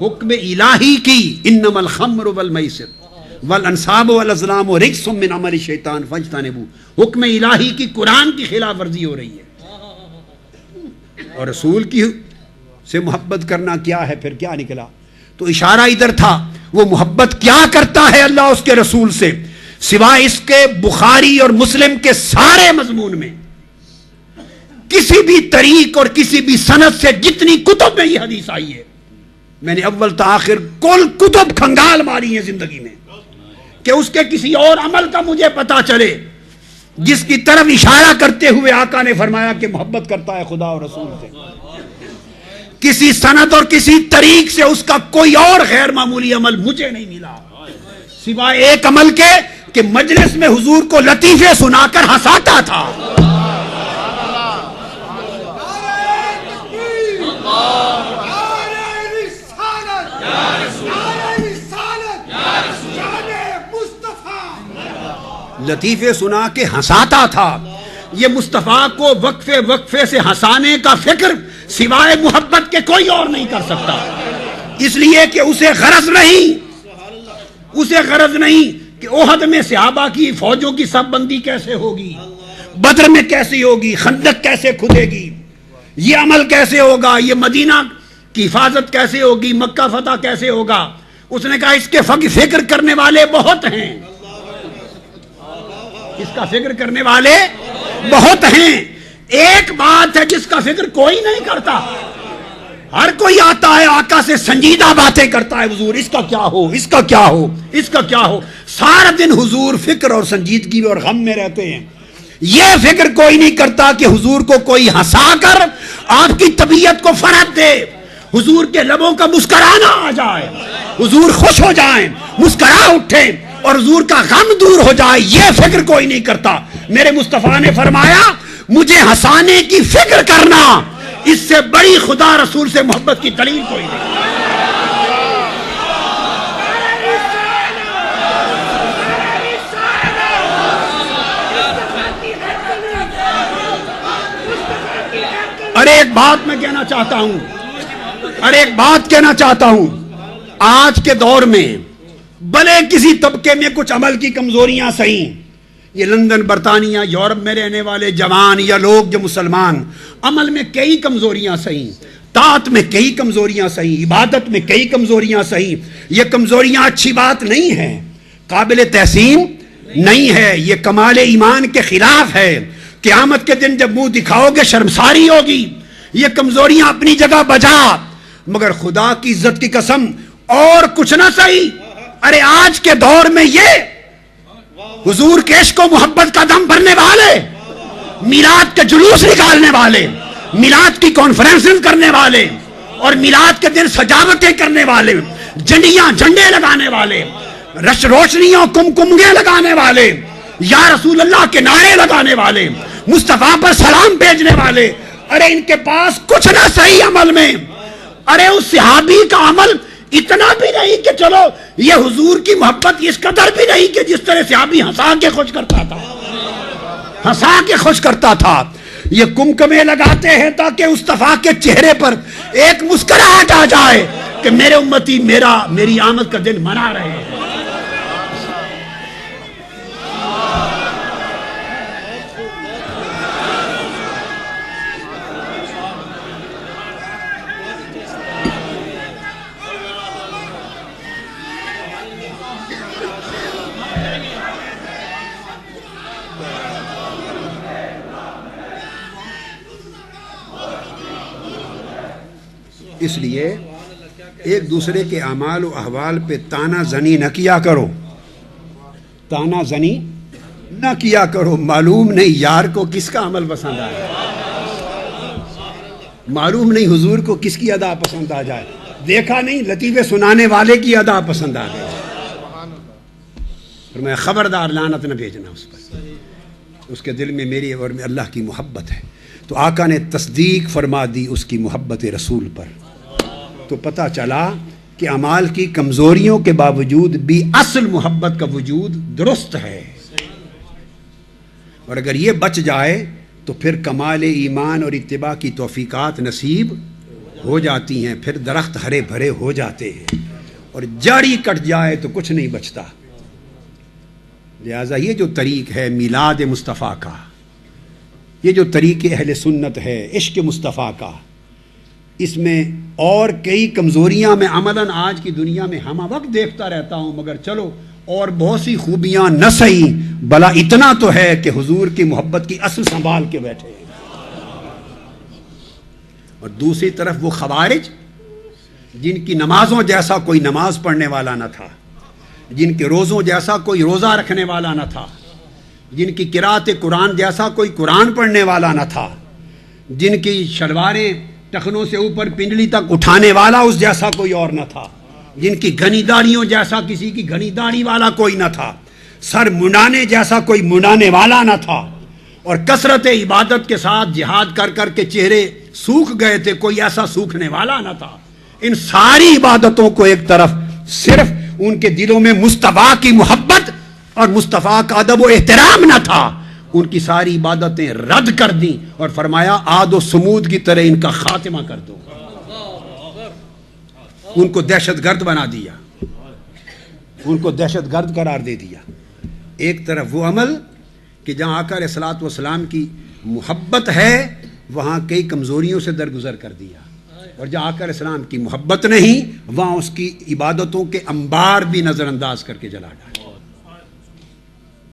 حکم الہی کی انما الخمر والمیسر والانصاب والازلام رجس من عمل الشیطان فاجتنبوہ، حکم الہی کی قرآن کی خلاف ورزی ہو رہی ہے، اور رسول کی سے محبت کرنا کیا ہے؟ پھر کیا نکلا؟ تو اشارہ ادھر تھا، وہ محبت کیا کرتا ہے اللہ اس کے رسول سے، سوائے اس کے بخاری اور مسلم کے سارے مضمون میں کسی بھی طریق اور کسی بھی سند سے جتنی کتب میں یہ حدیث آئی ہے، میں نے اول تا آخر کل کتب کھنگال ماری ہیں زندگی میں کہ اس کے کسی اور عمل کا مجھے پتا چلے جس کی طرف اشارہ کرتے ہوئے آقا نے فرمایا کہ محبت کرتا ہے خدا اور رسول سے، کسی سند اور کسی طریق سے اس کا کوئی اور غیر معمولی عمل مجھے نہیں ملا سوائے ایک عمل کے کہ مجلس میں حضور کو لطیفے سنا کر ہنساتا تھا۔ لطیفے سنا کے ہنساتا تھا۔ یہ مصطفیٰ کو وقفے وقفے سے ہنسانے کا فکر سوائے محبت کے کوئی اور نہیں کر سکتا، اس لیے کہ اسے غرض نہیں کہ احد میں صحابہ کی فوجوں کی صف بندی کیسے ہوگی، بدر میں کیسی ہوگی، خندق کیسے کھدے گی، یہ عمل کیسے ہوگا، یہ مدینہ کی حفاظت کیسے ہوگی، مکہ فتح کیسے ہوگا۔ اس نے کہا اس کے فکر کرنے والے بہت ہیں، اس کا فکر کرنے والے بہت ہیں، ایک بات ہے جس کا فکر کوئی نہیں کرتا، ہر کوئی آتا ہے آقا سے سنجیدہ باتیں کرتا ہے، حضور اس کا کیا ہو، اس کا کیا ہو، اس کا کیا ہو، سارا دن حضور فکر اور سنجیدگی اور غم میں رہتے ہیں۔ یہ فکر کوئی نہیں کرتا کہ حضور کو کوئی ہنسا کر آپ کی طبیعت کو فرحت دے، حضور کے لبوں کا مسکرانا آ جائے، حضور خوش ہو جائیں، مسکرا اٹھیں اور حضور کا غم دور ہو جائے، یہ فکر کوئی نہیں کرتا۔ میرے مصطفیٰ نے فرمایا مجھے ہنسانے کی فکر کرنا، اس سے بڑی خدا رسول سے محبت کی دلیل کوئی نہیں۔ اور ایک بات میں کہنا چاہتا ہوں، آج کے دور میں بھلے کسی طبقے میں کچھ عمل کی کمزوریاں صحیح، یہ لندن، برطانیہ، یورپ میں رہنے والے جوان یا لوگ جو مسلمان، عمل میں کئی کمزوریاں صحیح، طاعت میں کئی کمزوریاں صحیح، عبادت میں کئی کمزوریاں صحیح، یہ کمزوریاں اچھی بات نہیں ہے، قابل تحسین نہیں ہے، یہ کمال ایمان کے خلاف ہے، قیامت کے دن جب منہ دکھاؤ گے شرمساری ہوگی، یہ کمزوریاں اپنی جگہ بجا، مگر خدا کی عزت کی قسم اور کچھ نہ صحیح۔ ارے آج کے دور میں یہ حضور کے عشق و محبت کا دم بھرنے والے، میلاد کے جلوس نکالنے والے، میلاد کی کانفرنسز کرنے والے اور میلاد کے دن سجاوٹیں کرنے والے، جھنڈیاں جھنڈے لگانے والے، روشنیوں کمکمگے لگانے والے، یا رسول اللہ کے نعرے لگانے والے، مصطفیٰ پر سلام بھیجنے والے، ارے ان کے پاس کچھ نہ صحیح عمل میں۔ ارے اس صحابی کا عمل اتنا بھی نہیں کہ چلو یہ حضور کی محبت اس قدر بھی نہیں کہ جس طرح صحابی ہنسا کے خوش کرتا تھا، یہ کمکمے لگاتے ہیں تاکہ مصطفیٰ کے چہرے پر ایک مسکراہٹ آ جائے کہ میرے امتی میری آمد کا دن منا رہے ہیں۔ اس لیے ایک دوسرے کے اعمال و احوال پہ تانا زنی نہ کیا کرو، معلوم نہیں یار کو کس کا عمل پسند آئے، معلوم نہیں حضور کو کس کی ادا پسند آ جائے، دیکھا نہیں لطیفے سنانے والے کی ادا پسند آ گئی، اور میں خبردار لعنت نہ بھیجنا اس پر، اس کے دل میں میری اور میں اللہ کی محبت ہے۔ تو آقا نے تصدیق فرما دی اس کی محبت رسول پر، تو پتہ چلا کہ اعمال کی کمزوریوں کے باوجود بھی اصل محبت کا وجود درست ہے، اور اگر یہ بچ جائے تو پھر کمال ایمان اور اتباع کی توفیقات نصیب ہو جاتی ہیں، پھر درخت ہرے بھرے ہو جاتے ہیں، اور جڑ ہی کٹ جائے تو کچھ نہیں بچتا۔ لہذا یہ جو طریق ہے میلاد مصطفیٰ کا، یہ جو طریق اہل سنت ہے عشق مصطفیٰ کا، اس میں اور کئی کمزوریاں میں عملاً آج کی دنیا میں ہم وقت دیکھتا رہتا ہوں، مگر چلو اور بہت سی خوبیاں نہ صحیح بلا اتنا تو ہے کہ حضور کی محبت کی اصل سنبھال کے بیٹھے ہیں۔ اور دوسری طرف وہ خوارج جن کی نمازوں جیسا کوئی نماز پڑھنے والا نہ تھا، جن کے روزوں جیسا کوئی روزہ رکھنے والا نہ تھا، جن کی قرات قرآن جیسا کوئی قرآن پڑھنے والا نہ تھا، جن کی شلواریں ٹخنوں سے اوپر پنڈلی تک اٹھانے والا اس جیسا کوئی اور نہ تھا، جن کی گھنی داڑھیوں جیسا کسی کی گھنی داڑھی والا کوئی نہ تھا، سر منڈانے جیسا کوئی منڈانے والا نہ تھا، اور کثرت عبادت کے ساتھ جہاد کر کر کے چہرے سوکھ گئے تھے، کوئی ایسا سوکھنے والا نہ تھا۔ ان ساری عبادتوں کو ایک طرف صرف ان کے دلوں میں مصطفیٰ کی محبت اور مصطفیٰ کا ادب و احترام نہ تھا، ان کی ساری عبادتیں رد کر دیں اور فرمایا عاد و سمود کی طرح ان کا خاتمہ کر دو، ان کو دہشت گرد بنا دیا، ان کو دہشت گرد قرار دے دیا۔ ایک طرف وہ عمل کہ جہاں آقا علیہ الصلوۃ والسلام کی محبت ہے وہاں کئی کمزوریوں سے درگزر کر دیا، اور جہاں آقا علیہ السلام کی محبت نہیں وہاں اس کی عبادتوں کے انبار بھی نظر انداز کر کے جلا ڈالا۔